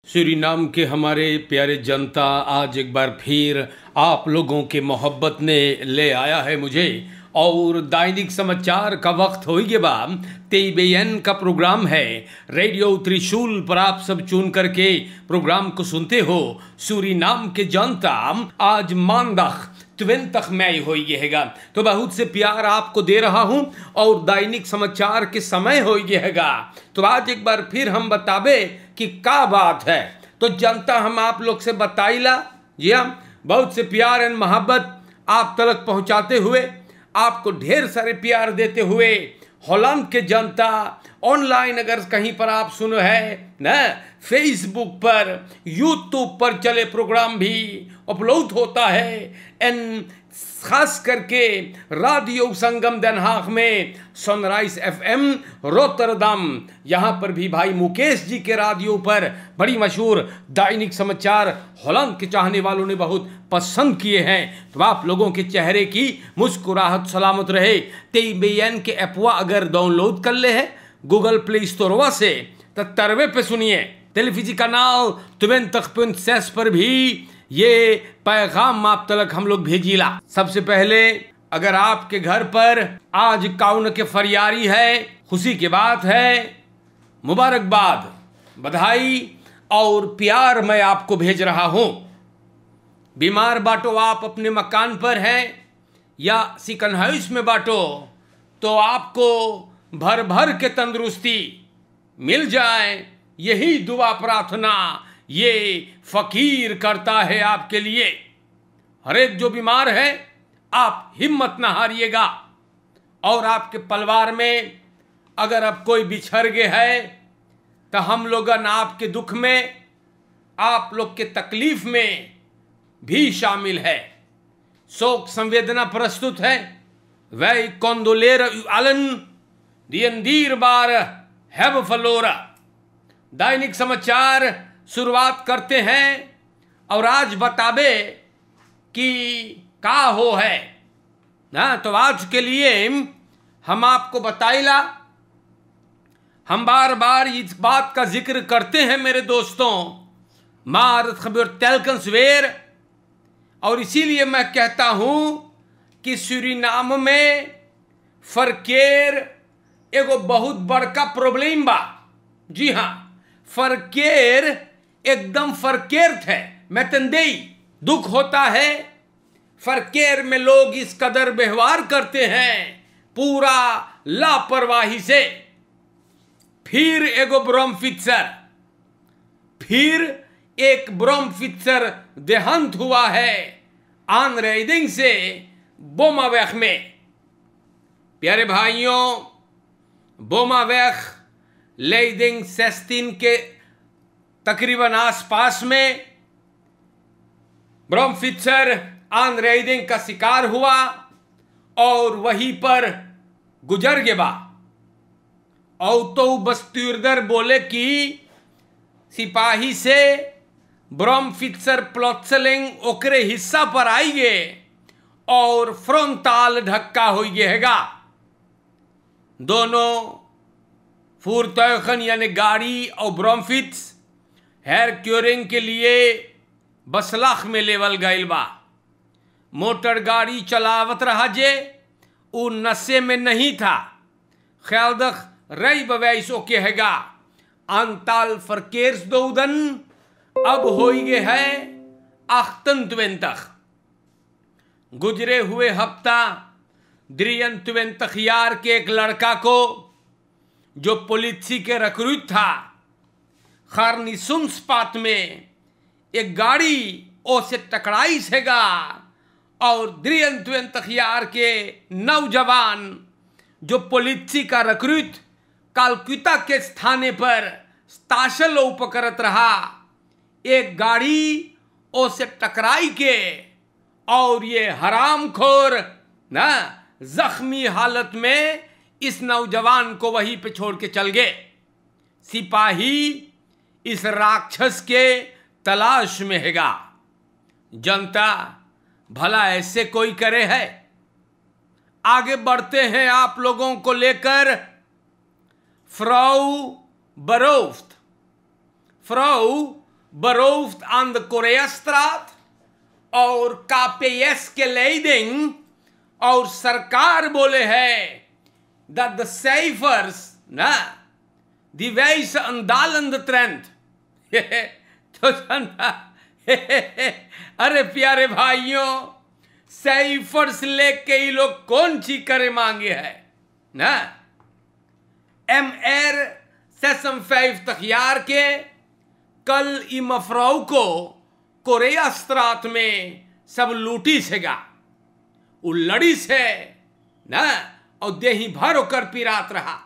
Suriname के हमारे प्यारे जनता, आज एक बार फिर आप लोगों के मोहब्बत ने ले आया है मुझे और दैनिक समाचार का वक्त हो गया बा। TBN का प्रोग्राम है, रेडियो त्रिशूल पर आप सब चुन करके प्रोग्राम को सुनते हो। सूरीनाम के जनता आज मानदख 20 मई हो गएगा, तो बहुत से प्यार आपको दे रहा हूं और दैनिक समाचार के समय हो गएगा। तो आज एक बार फिर हम बताबे कि का बात है, तो जनता हम आप लोग से बताइला। जी हाँ, बहुत से प्यार एंड मोहब्बत आप तक पहुंचाते हुए, आपको ढेर सारे प्यार देते हुए हॉलैंड के जनता ऑनलाइन अगर कहीं पर आप सुनो है ना, फेसबुक पर, यूट्यूब पर चले प्रोग्राम भी अपलोड होता है एंड खास करके रेडियो संगम den Haag में सनराइज FM रोटरडम, यहाँ पर भी भाई मुकेश जी के रेडियो पर बड़ी मशहूर दैनिक समाचार हॉलैंड के चाहने वालों ने बहुत पसंद किए हैं। तो आप लोगों के चेहरे की मुस्कुराहट सलामत रहे। TBN के ऐपवा अगर डाउनलोड कर ले है गूगल प्ले स्टोरवा से, तो तरवे पे सुनिए। टेलीविजन कनाल 20.6 पर भी ये पैगाम आप तक हम लोग भेजीला। सबसे पहले अगर आपके घर पर आज काउन के फरियारी है, खुशी की बात है, मुबारकबाद, बधाई और प्यार मैं आपको भेज रहा हूं। बीमार बाटो आप अपने मकान पर हैं या सिकन हाउस में बाटो, तो आपको भर भर के तंदुरुस्ती मिल जाए, यही दुआ प्रार्थना ये फकीर करता है आपके लिए। हर एक जो बीमार है, आप हिम्मत ना हारिएगा। और आपके परिवार में अगर अब कोई बिछड़ गए है, तो हम लोगन आपके दुख में, आप लोग के तकलीफ में भी शामिल है। शोक संवेदना प्रस्तुत है। वै कॉन्डोलेर आलन दियंदीर बार हैव फलोरा। दैनिक समाचार शुरुआत करते हैं और आज बताबे कि का हो है ना। तो आज के लिए हम आपको बताइला, हम बार बार इस बात का जिक्र करते हैं मेरे दोस्तों, मार खबर तेलकंसवेर, और इसीलिए मैं कहता हूं कि सूरीनाम में फरकेर एगो बहुत बड़का प्रॉब्लम बा। जी हां, फरकेर एकदम फरकेर थे। मैं तंदेई दुख होता है, फरकेर में लोग इस कदर व्यवहार करते हैं पूरा लापरवाही से। फिर एगो ब्रोमफित्सर, फिर एक ब्रोमफित्सर देहांत हुआ है आन रेडिंग से बोमावेख में। प्यारे भाइयों, बोमावेख लेडिंग 16 के तकरीबन आसपास में ब्रोमफित्सर आन रेडिंग का शिकार हुआ और वहीं पर गुजर गया। और तो बस्तूरदर बोले कि सिपाही से ब्रोमफित्सर प्लॉत्सलिंग ओकरे हिस्सा पर आई गे और फ्रंटाल धक्का हो गएगा। दोनों फूरतौखन यानी गाड़ी और ब्रोमफिट्स हेयर क्योरिंग के लिए बसलाख में लेवल गइल बा। मोटर गाड़ी चलावत रहा जे उ नशे में नहीं था। ख्याल दख रई बवैसो के हैगा अंताल फरकेर्स दौदन अब हो गए है अख्तन तक। गुजरे हुए हफ्ता द्रियन तखियार के एक लड़का को, जो पुलिस के रिक्रूट था, खारनीसुंसपात में एक गाड़ी ओ से टकराई सेगा और द्रियन तखियार के नौजवान जो पुलिस का रिक्रूट कालकुता के स्थाने पर ताशल उपकरत रहा, एक गाड़ी ओ से टकराई के और ये हरामखोर ना जख्मी हालत में इस नौजवान को वहीं पे छोड़ के चल गए। सिपाही इस राक्षस के तलाश में हैगा। जनता भला ऐसे कोई करे है? आगे बढ़ते हैं आप लोगों को लेकर। फ्राउ बरोफ्त फ्राउ beroofd aan de Koreastraat और KPS के leiding और सरकार बोले है that the cijfers ना die wijzen een dalende trend तो जनता अरे प्यारे भाइयों, cijfers लेके ये लोग कौन सी करे मांगे है ना। MR 56 jaar के कल ई मफराऊ को कोरिया स्त्रात में सब लूटी सेगा वो लड़ी से ना और देही भर होकर पिरात रहा।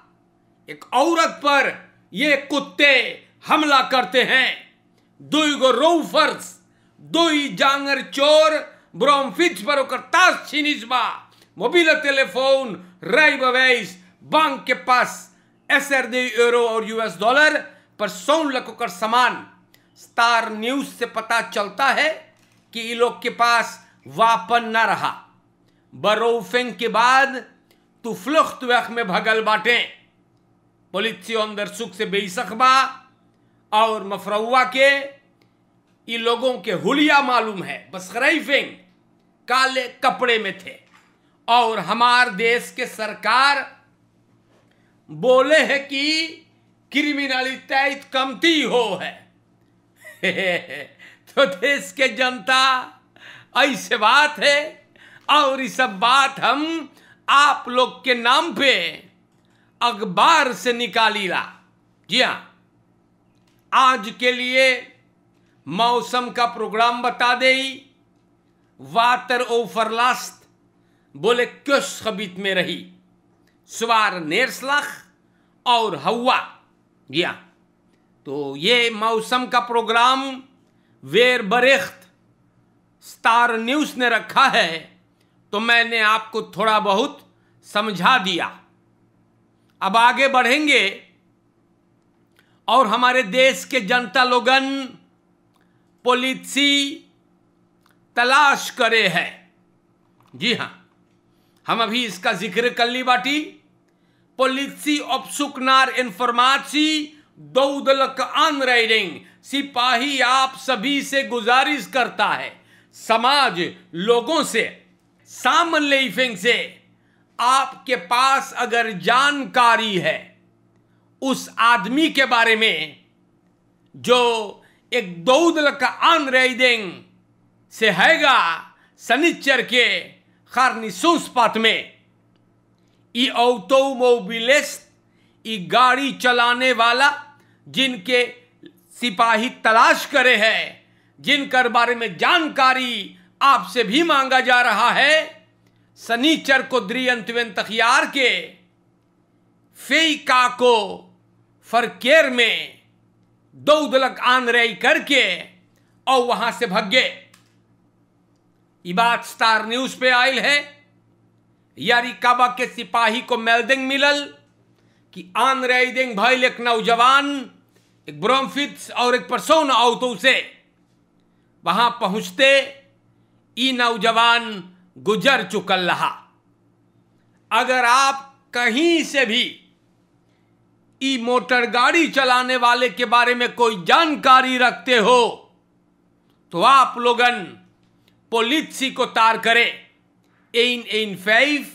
एक औरत पर ये कुत्ते हमला करते हैं। दुईगो रोफर्स दुई जांगर चोर ब्रोमफिच पर होकर तास छिनिस्बा मोबाइल टेलीफोन राई बवेस बैंक के पास SRD यूरो और US डॉलर पर 100 लाख कर सामान। स्टार न्यूज से पता चलता है कि ये लोग के पास वापन न रहा। बरोफिंग के बाद तू फ्लुख्त वक्त में भगल बाटे। पुलिस अंदर सुख से बेसखबा और मफरौआ के ये लोगों के हुलिया मालूम है। बस खरैफिंग काले कपड़े में थे और हमार देश के सरकार बोले है कि क्रिमिनलिटी कमती हो है। तो देश के जनता ऐसे बात है और ये सब बात हम आप लोग के नाम पे अखबार से निकाली ला। जी हाँ, आज के लिए मौसम का प्रोग्राम बता दे। वाटर ओवरलास्ट बोले कुछ खबीत में रही स्वार नेरसलाख और हवा। जी हाँ, तो ये मौसम का प्रोग्राम वेर बरेख्त स्टार न्यूज़ ने रखा है, तो मैंने आपको थोड़ा बहुत समझा दिया। अब आगे बढ़ेंगे और हमारे देश के जनता लोगन पॉलिसी तलाश करे है। जी हाँ, हम अभी इसका जिक्र कर ली बाटी। पॉलिसी ऑप्सुकनार इन्फॉर्माची दौदलक आनरेडिंग सिपाही आप सभी से गुजारिश करता है, समाज लोगों से सामन लेफिंग से आपके पास अगर जानकारी है उस आदमी के बारे में जो एक दौदलक आनरेडिंग से हैगा सनिच्चर के खारनिसूसपात में ई ऑटोमोबिलिस्ट ई गाड़ी चलाने वाला जिनके सिपाही तलाश करे है, जिनकर बारे में जानकारी आपसे भी मांगा जा रहा है, सनीचर को द्रियंतवेन तखियार के फेइका को फरकेर में दौदलक आनरेई करके और वहां से भग गए। ये बात स्टार न्यूज पे आयल है। यारी काबा के सिपाही को मेल्डिंग मिलल कि आनरेइडिंग भइल एक नौजवान एक ब्रोमफिट्स और एक पर्सोन ऑटो से। वहां पहुंचते ई नौजवान गुजर चुकल रहा। अगर आप कहीं से भी ई मोटर गाड़ी चलाने वाले के बारे में कोई जानकारी रखते हो तो आप लोगन पुलिस को तार करे 115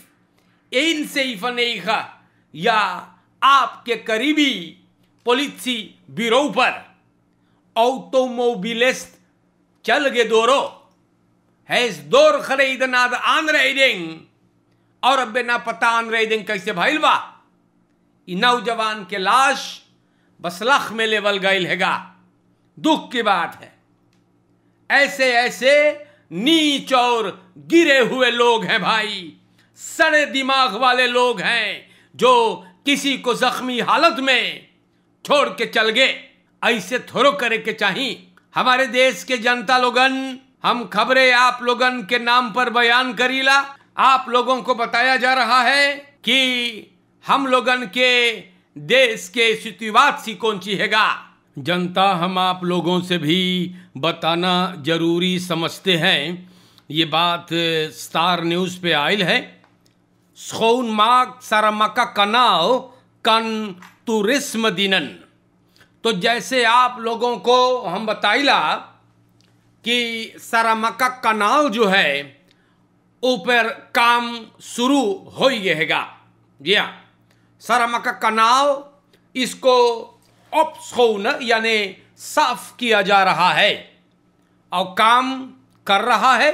174 या आपके करीबी पुलिस ब्यूरो पर ऑटोमोबिलिस्ट चल गे दोरो है इस दौर खरीदनाद आनरेइडिंग और अब ना पता आनरेइडिंग कैसे भइल बा। नौजवान के लाश बसलख में लेवल गईल हैगा। दुख की बात है। ऐसे ऐसे नीच और गिरे हुए लोग हैं भाई, सड़े दिमाग वाले लोग हैं जो किसी को जख्मी हालत में छोड़ के चल गए। ऐसे थोड़ो करे के चाहिए। हमारे देश के जनता लोगन, हम खबरें आप लोगन के नाम पर बयान करीला। आप लोगों को बताया जा रहा है कि हम लोगन के देश के स्थितिवाद सी कौन सी हैगा। जनता हम आप लोगों से भी बताना जरूरी समझते हैं। ये बात स्टार न्यूज़ पे आयल है। schoonmaak saramaka kanaal kan toerisme dienen. तो जैसे आप लोगों को हम बताइला कि सारामका कनाल जो है ऊपर काम शुरू हो गएगा। जी हाँ, सारामका कनाल इसको ऑप्शन यानी साफ किया जा रहा है और काम कर रहा है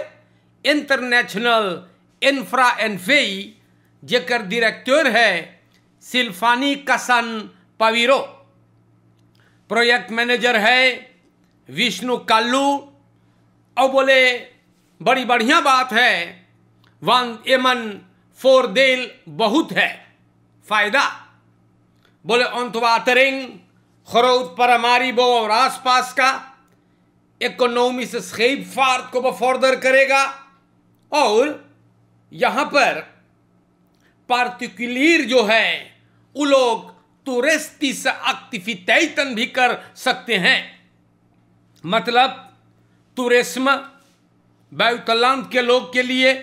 इंटरनेशनल इंफ्रा एनफे, जेकर डायरेक्टर है सिल्फानी कसन पवीरो, प्रोजेक्ट मैनेजर है विष्णु काल्लू। और बोले बड़ी बढ़िया बात है, वन एमन फोर देल बहुत है फायदा। बोले अंतवातरिंग खरोद पर हमारी वो और आसपास का इकोनॉमी से स्केप फार्ट को बफॉर्दर करेगा। और यहां पर पार्टिकुलर जो है वो लोग टूरिस्टिक एक्टिविटीज भी कर सकते हैं। मतलब टूरिज्म वायुतलांत के लोग के लिए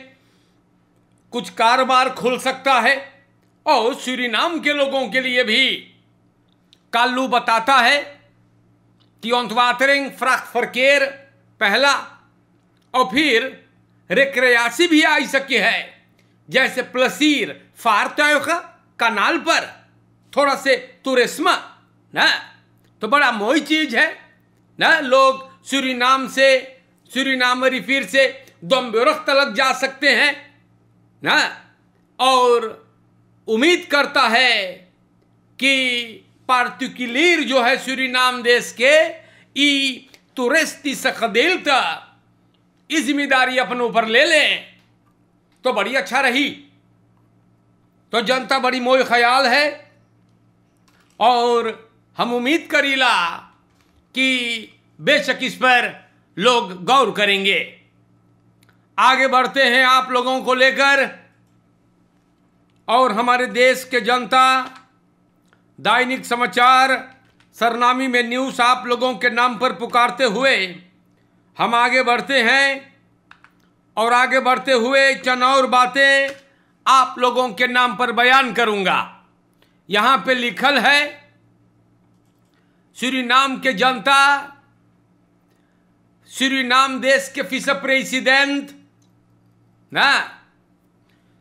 कुछ कारोबार खुल सकता है और सूरीनाम के लोगों के लिए भी। काल्लू बताता है कि ontwatering vrachtverkeer पहला और फिर रिक्रियासी भी आ सके है, जैसे प्लसीर फारतुग कनाल पर थोड़ा से टूरिज्म ना, तो बड़ा मोई चीज है ना। लोग सूरीनाम रिफिर से दोम्बेरख तलक जा सकते हैं ना। और उम्मीद करता है कि पार्टिकुलर जो है सूरीनाम देश के ई टूरिस्टी सकदेलता इस जिम्मेदारी अपने ऊपर ले लें तो बड़ी अच्छा रही। तो जनता बड़ी मोह ख्याल है और हम उम्मीद करीला कि बेशक इस पर लोग गौर करेंगे। आगे बढ़ते हैं आप लोगों को लेकर, और हमारे देश के जनता दैनिक समाचार सरनामी में न्यूज़ आप लोगों के नाम पर पुकारते हुए हम आगे बढ़ते हैं। और आगे बढ़ते हुए चंद और बातें आप लोगों के नाम पर बयान करूंगा। यहां पे लिखल है सूरीनाम के जनता, सूरीनाम देश के विस प्रेसिडेंट ना,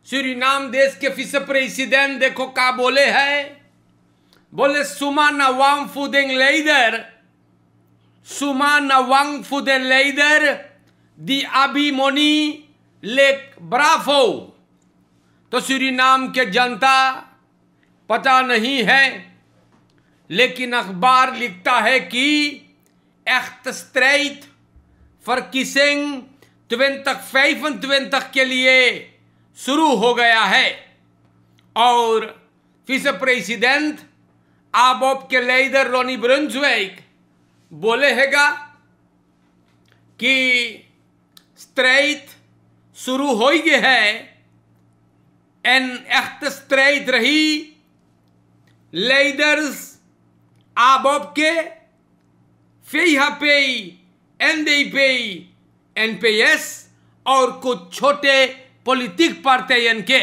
सूरीनाम देश के विस प्रेसिडेंट देखो क्या बोले हैं। बोले Sumana Wang Fudeng Leider, Sumana Wang Fudeng Leider, di Abimoni Lek Bravo। तो सूरीनाम के जनता पता नहीं है, लेकिन अखबार लिखता है कि echt strijd verkiezing 2025 के लिए शुरू हो गया है। और विस प्रेसिडेंट आबोब के लीडर रोनी ब्रुंसविक बोले हैगा कि स्ट्राइड शुरू हो गया है एन echt strijd रही लीडर्स आबोब के VHP, NDP, NPS और कुछ छोटे पॉलिटिक पार्टियन के।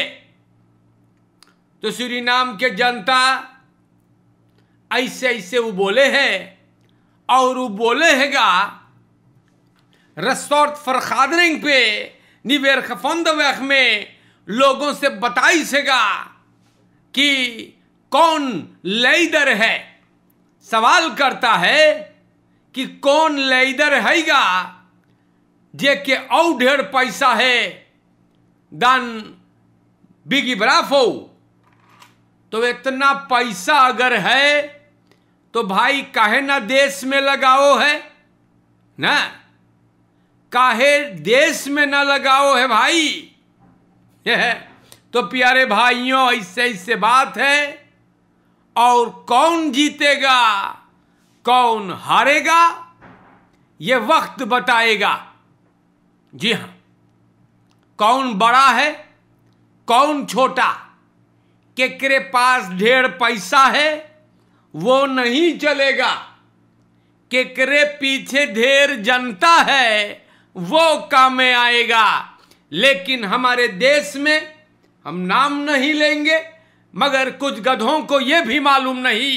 तो सूरीनाम के जनता ऐसे ऐसे वो बोले हैं और वो बोले हैगा रसोर्ट फरखादरिंग पे निवेर खफंदवेख में लोगों से बताई सेगा कि कौन लीडर है। सवाल करता है कि कौन लीडर हैगा जे के और ढेर पैसा है दान बिगी ब्राफो। तो इतना पैसा अगर है तो भाई काहे ना देश में लगाओ है ना, काहे देश में ना लगाओ है भाई। तो प्यारे भाइयों ऐसे ऐसे बात है। और कौन जीतेगा कौन हारेगा ये वक्त बताएगा। जी हां, कौन बड़ा है कौन छोटा, केकरे पास ढेर पैसा है वो नहीं चलेगा, केकरे पीछे ढेर जनता है वो काम में आएगा। लेकिन हमारे देश में हम नाम नहीं लेंगे, मगर कुछ गधों को यह भी मालूम नहीं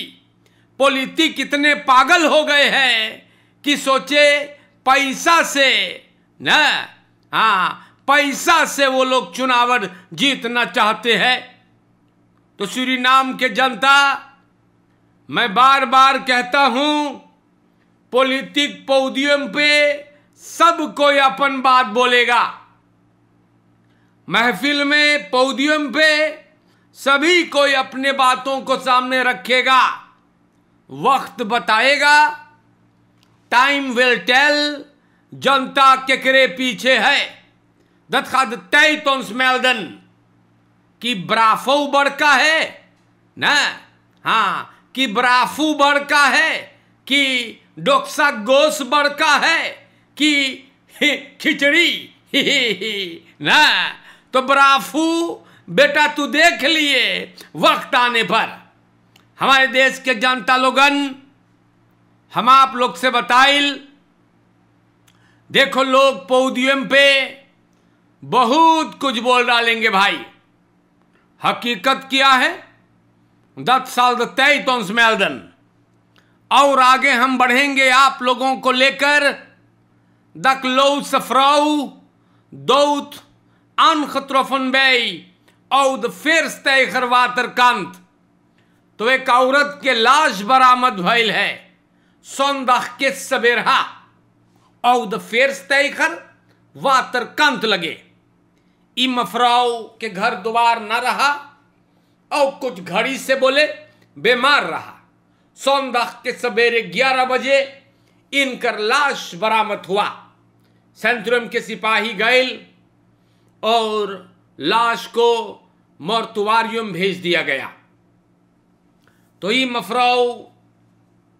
पॉलिटिक इतने पागल हो गए हैं कि सोचे पैसा से न, हाँ, पैसा से वो लोग चुनाव जीतना चाहते हैं। तो सूरीनाम के जनता, मैं बार बार कहता हूं, पॉलिटिक पोडियम पे सब कोई अपन बात बोलेगा, महफिल में पोडियम पे सभी कोई अपने बातों को सामने रखेगा। वक्त बताएगा, टाइम विल टेल, जनता केकरे पीछे है। Dat gaat de tijd ons melden कि ब्राफो बड़का है ना, हाँ, कि ब्राफू बड़का है, कि डोक्सा गोस बड़का है, कि खिचड़ी ना। तो ब्राफू बेटा तू देख लिए वक्त आने पर। हमारे देश के जनता लोगन, हम आप लोग से बताइल, देखो लोग पोडियम पे बहुत कुछ बोल डालेंगे भाई। हकीकत क्या है? 10 साल तय तो मेल्दन। और आगे हम बढ़ेंगे आप लोगों को लेकर। दकलो सफ्राउ दोत अनखत्रफन बेई और फिर तय वातर कंत। तो एक औरत के लाश बरामद भइल है सोंदख के सबेरहा और फिर तय वातर कंत लगे। ई मफराव के घर द्वार न रहा और कुछ घड़ी से बोले बीमार रहा। सोमदख के सवेरे 11 बजे इनकर लाश बरामद हुआ। सेंट्रम के सिपाही गए और लाश को मोर्तुवारियम भेज दिया गया। तो ये मफराव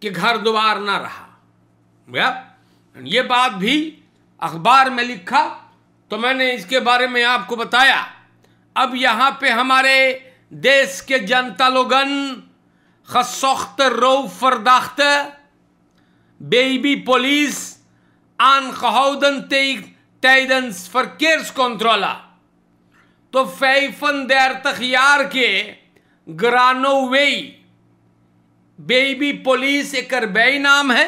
के घर द्वार न रहा। ये बात भी अखबार में लिखा तो मैंने इसके बारे में आपको बताया। अब यहाँ पे हमारे देश के जनता लोगन खसोख्त रो फरदाख्त बेबी पुलिस aangehouden tijdens verkeerscontrole. तो 35 jaar के ग्रानोवे बेबी पुलिस एक बेई नाम है।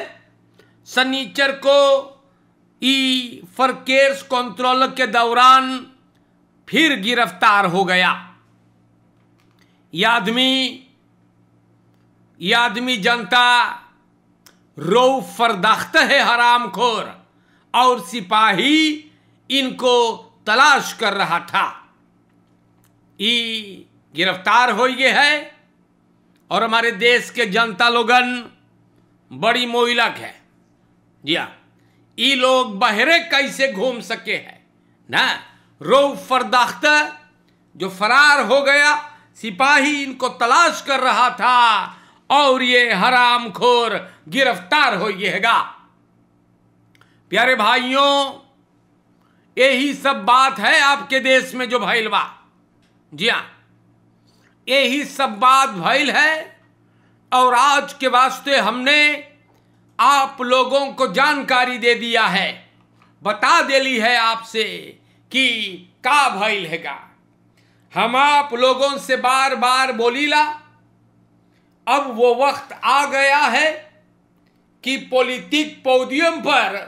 सनीचर को ई फरकेर्स कंट्रोल के दौरान फिर गिरफ्तार हो गया। ये आदमी जनता रो फरदाख्त है, हरामखोर, और सिपाही इनको तलाश कर रहा था। ये गिरफ्तार हो गए है और हमारे देश के जनता लोगन बड़ी मोइलक है। जी हाँ, ये लोग बहरे कैसे घूम सके हैं ना। रो फरदाख्त जो फरार हो गया, सिपाही इनको तलाश कर रहा था और ये हरामखोर गिरफ्तार हो गएगा। प्यारे भाइयों, यही सब बात है आपके देश में जो भइल बा। जी हाँ, यही सब बात भइल है और आज के वास्ते हमने आप लोगों को जानकारी दे दिया है, बता देली है आपसे कि का भइल हैगा। हम आप लोगों से बार बार बोलीला, अब वो वक्त आ गया है कि पॉलिटिक पोडियम पर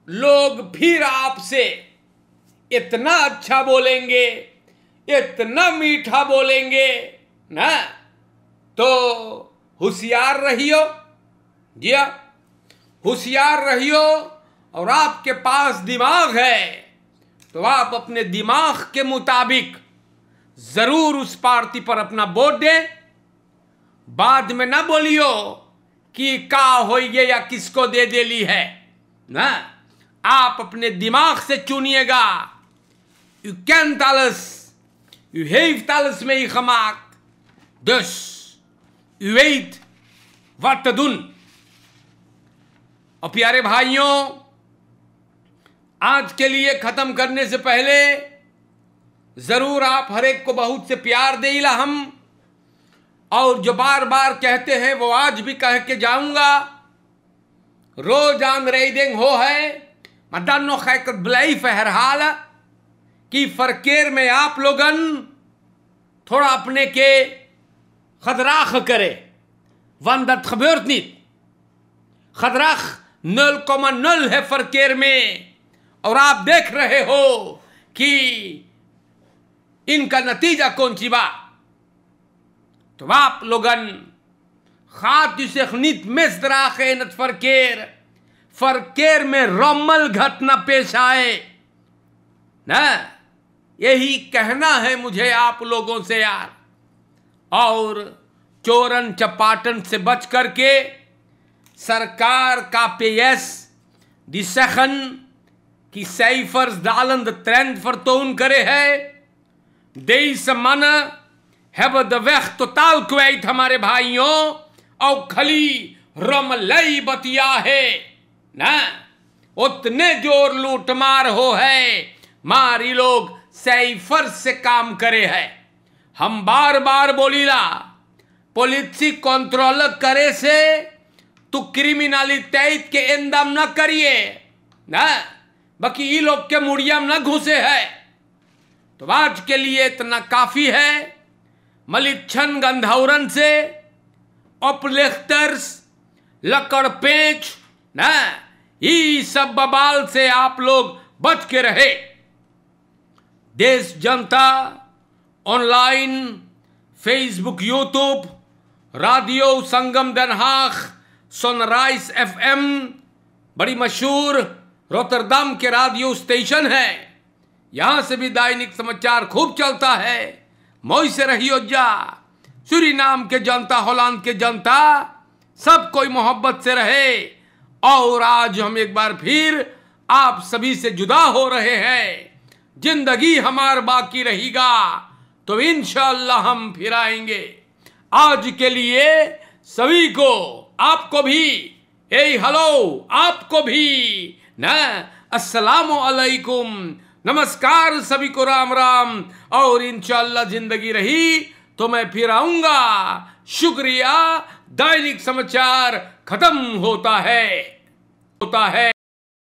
लोग फिर आपसे इतना अच्छा बोलेंगे, इतना मीठा बोलेंगे ना। तो होशियार रहियो। जी हाँ, होशियार रहियो। और आपके पास दिमाग है तो आप अपने दिमाग के मुताबिक जरूर उस पार्टी पर अपना वोट दें। बाद में ना बोलियो कि का होइए या किसको दे देली है ना। आप अपने दिमाग से चुनिएगा। U kent alles, u heeft alles meegemaakt, dus u weet wat te doen। और प्यारे भाइयों, आज के लिए खत्म करने से पहले जरूर आप हर एक को बहुत से प्यार देला हम, और जो बार बार कहते हैं वो आज भी कह के जाऊंगा। रोज aanrijding हो है, maar dan nog ga ik het blijven herhalen कि फरकेर में आप लोगन थोड़ा अपने के खदराख करे। want dat gebeurt niet. Gedrag 0,0 है verkeer में, और आप देख रहे हो कि इनका नतीजा कौन सी बात. तो आप लोगन gaat u zich niet misdragen in het verkeer. Verkeer में रोमल घटना पेश आए ना, यही कहना है मुझे आप लोगों से यार. और चोरन चपाटन से बच करके सरकार का PS die zeggen die cijfers dalen, de trend vertoon करे है. Deze mannen hebben de weg totaal kwijt हमारे भाइयों, और खली रमलई बतिया है ना. उतने जोर लूटमार हो है, मारी लोग सैफर से काम करे है. हम बार बार बोलीला, पॉलिसी कंट्रोल करे से तो क्रिमिनलिटेट के इंदम न करिए ना, बाकी ये लोग के मुड़िया में न घुसे है. तो आज के लिए इतना काफी है. मलिच्छन गंधौरन से अपलिफ्टर्स लकड़ पेच ना, ये सब बबाल से आप लोग बच के रहे. देश जनता ऑनलाइन, फेसबुक, यूट्यूब, रेडियो संगम Den Haag, सनराइज FM, बड़ी मशहूर रोटरडम के रेडियो स्टेशन है. यहां से भी दैनिक समाचार खूब चलता है. मौज से रहियो जा. सूरीनाम के जनता, होलैंड के जनता, सब कोई मोहब्बत से रहे. और आज हम एक बार फिर आप सभी से जुदा हो रहे हैं. जिंदगी हमार बाकी रहेगा तो इंशाअल्लाह हम फिर आएंगे. आज के लिए सभी को, आपको भी, ए हेलो आपको भी ना, अस्सलामु अलैकुम, नमस्कार सभी को, राम राम. और इंशाअल्लाह जिंदगी रही तो मैं फिर आऊंगा. शुक्रिया. दैनिक समाचार खत्म होता है.